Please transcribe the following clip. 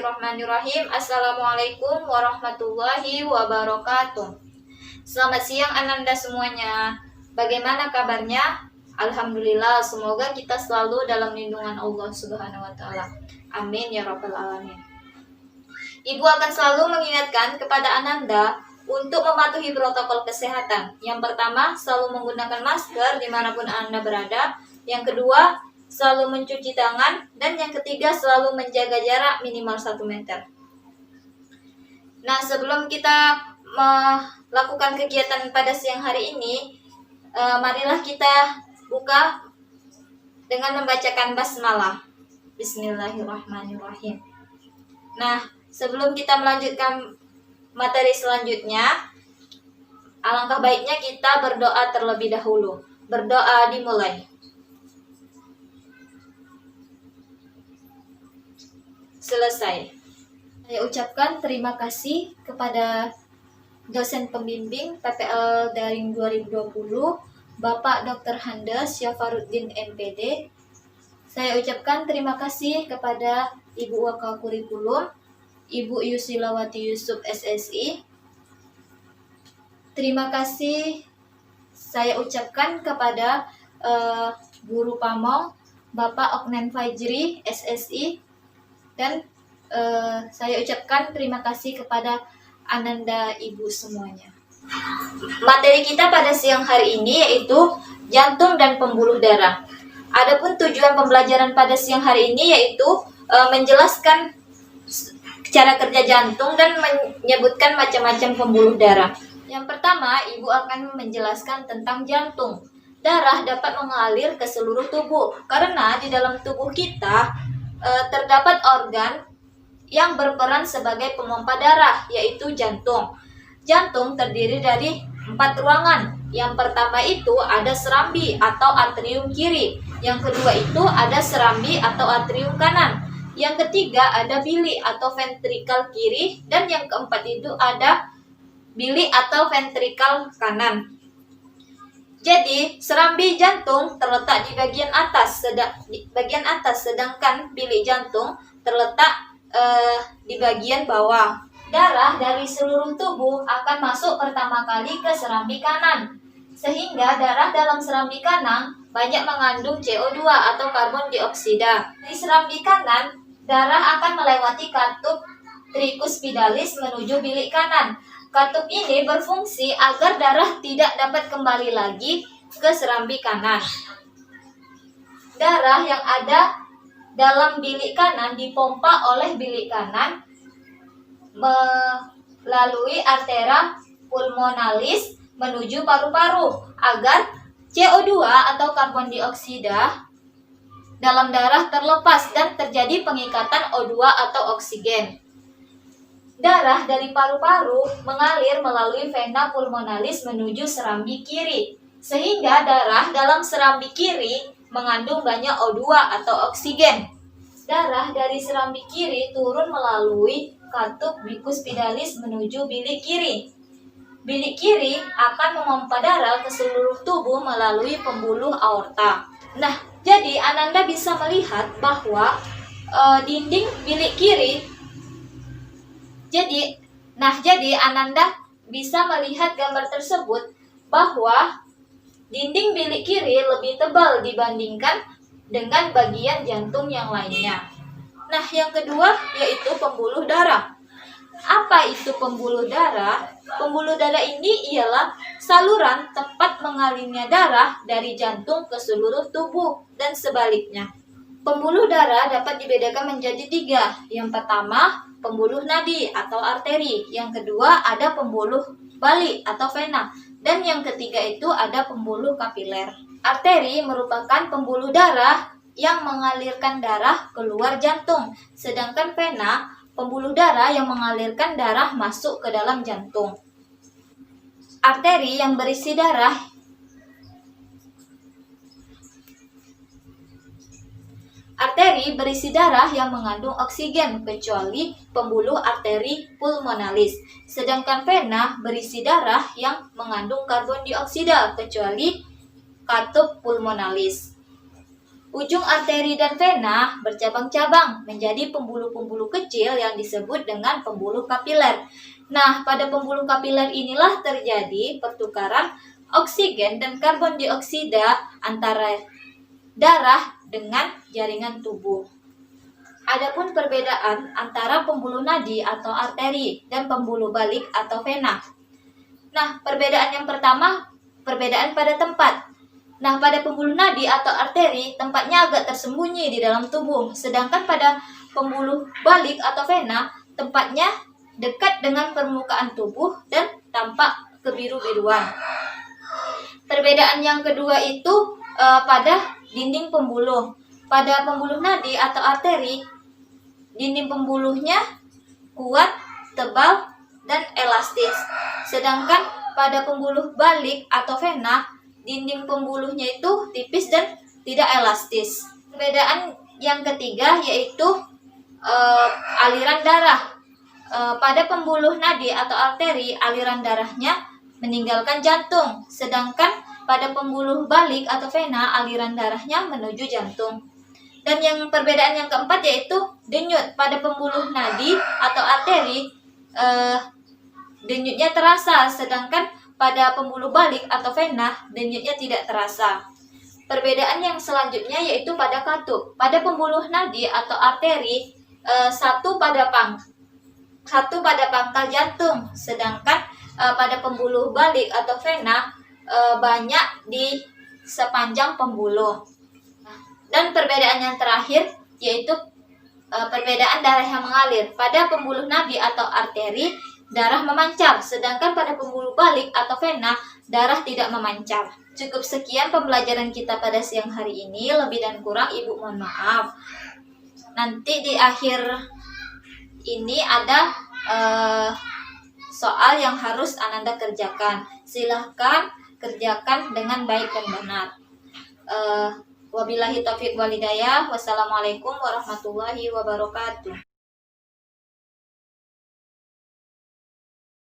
Bismillahirrahmanirrahim. Assalamualaikum warahmatullahi wabarakatuh. Selamat siang Ananda semuanya. Bagaimana kabarnya? Alhamdulillah, semoga kita selalu dalam lindungan Allah Subhanahu wa taala. Amin ya rabbal alamin. Ibu akan selalu mengingatkan kepada Ananda untuk mematuhi protokol kesehatan. Yang pertama, selalu menggunakan masker dimanapun Anda berada. Yang kedua, selalu mencuci tangan. Dan yang ketiga, selalu menjaga jarak minimal 1 meter. Nah, sebelum kita melakukan kegiatan pada siang hari ini, marilah kita buka dengan membacakan basmalah. Bismillahirrahmanirrahim. Nah, sebelum kita melanjutkan materi selanjutnya, alangkah baiknya kita berdoa terlebih dahulu. Berdoa dimulai. Selesai. Saya ucapkan terima kasih kepada dosen pembimbing PPL Daring 2020, Bapak Dr. Handes Syafaruddin MPD. Saya ucapkan terima kasih kepada Ibu Wakil Kurikulum, Ibu Yusilawati Yusuf SSI. Terima kasih saya ucapkan kepada Guru Pamong, Bapak Oknen Fajri SSI. Dan saya ucapkan terima kasih kepada Ananda Ibu semuanya. Materi kita pada siang hari ini yaitu jantung dan pembuluh darah. Adapun tujuan pembelajaran pada siang hari ini yaitu menjelaskan cara kerja jantung dan menyebutkan macam-macam pembuluh darah. Yang pertama, Ibu akan menjelaskan tentang jantung. Darah dapat mengalir ke seluruh tubuh karena di dalam tubuh kita terdapat organ yang berperan sebagai pemompa darah, yaitu jantung. Jantung terdiri dari 4 ruangan. Yang pertama itu ada serambi atau atrium kiri. Yang kedua itu ada serambi atau atrium kanan. Yang ketiga ada bilik atau ventrikal kiri. Dan yang keempat itu ada bilik atau ventrikal kanan. Jadi, serambi jantung terletak di bagian atas, sedangkan bilik jantung terletak di bagian bawah. Darah dari seluruh tubuh akan masuk pertama kali ke serambi kanan, sehingga darah dalam serambi kanan banyak mengandung CO2 atau karbon dioksida. Di serambi kanan, darah akan melewati katup trikuspidalis menuju bilik kanan. Katup ini berfungsi agar darah tidak dapat kembali lagi ke serambi kanan. Darah yang ada dalam bilik kanan dipompa oleh bilik kanan melalui artera pulmonalis menuju paru-paru agar CO2 atau karbon dioksida dalam darah terlepas dan terjadi pengikatan O2 atau oksigen. Darah dari paru-paru mengalir melalui vena pulmonalis menuju serambi kiri, sehingga darah dalam serambi kiri mengandung banyak O2 atau oksigen. Darah dari serambi kiri turun melalui katup bikuspidalis menuju bilik kiri. Bilik kiri akan memompa darah ke seluruh tubuh melalui pembuluh aorta. Nah, jadi Ananda bisa melihat bahwa dinding bilik kiri. Jadi Ananda bisa melihat gambar tersebut bahwa dinding bilik kiri lebih tebal dibandingkan dengan bagian jantung yang lainnya. Nah, yang kedua yaitu pembuluh darah. Apa itu pembuluh darah? Pembuluh darah ini ialah saluran tempat mengalirnya darah dari jantung ke seluruh tubuh dan sebaliknya. Pembuluh darah dapat dibedakan menjadi 3. Yang pertama, pembuluh nadi atau arteri. Yang kedua, ada pembuluh balik atau vena. Dan yang ketiga itu ada pembuluh kapiler. Arteri merupakan pembuluh darah yang mengalirkan darah keluar jantung. Sedangkan vena, pembuluh darah yang mengalirkan darah masuk ke dalam jantung. Arteri yang berisi darah yang mengandung oksigen kecuali pembuluh arteri pulmonalis. Sedangkan vena berisi darah yang mengandung karbon dioksida kecuali katup pulmonalis. Ujung arteri dan vena bercabang-cabang menjadi pembuluh-pembuluh kecil yang disebut dengan pembuluh kapiler. Nah, pada pembuluh kapiler inilah terjadi pertukaran oksigen dan karbon dioksida antara darah dengan jaringan tubuh. Adapun perbedaan antara pembuluh nadi atau arteri dan pembuluh balik atau vena. Nah, perbedaan yang pertama, perbedaan pada tempat. Nah, pada pembuluh nadi atau arteri, tempatnya agak tersembunyi di dalam tubuh. Sedangkan pada pembuluh balik atau vena, tempatnya dekat dengan permukaan tubuh dan tampak kebiru-biruan. Perbedaan yang kedua itu pada dinding pembuluh. Pada pembuluh nadi atau arteri, dinding pembuluhnya kuat, tebal, dan elastis. Sedangkan pada pembuluh balik atau vena, dinding pembuluhnya itu tipis dan tidak elastis. Perbedaan yang ketiga yaitu aliran darah. Pada pembuluh nadi atau arteri, aliran darahnya meninggalkan jantung, sedangkan pada pembuluh balik atau vena, aliran darahnya menuju jantung. Dan yang perbedaan yang keempat yaitu denyut. Pada pembuluh nadi atau arteri, denyutnya terasa, sedangkan pada pembuluh balik atau vena, denyutnya tidak terasa. Perbedaan yang selanjutnya yaitu pada katup. Pada pembuluh nadi atau arteri, satu pada pangkal jantung, sedangkan pada pembuluh balik atau vena banyak di sepanjang pembuluh. Dan perbedaan yang terakhir yaitu perbedaan darah yang mengalir. Pada pembuluh nadi atau arteri, darah memancar, sedangkan pada pembuluh balik atau vena, darah tidak memancar. Cukup sekian pembelajaran kita pada siang hari ini. Lebih dan kurang Ibu mohon maaf. Nanti di akhir ini ada soal yang harus Ananda kerjakan. Silahkan kerjakan dengan baik dan benar. Wabillahi taufiq walhidayah. Wassalamualaikum warahmatullahi wabarakatuh.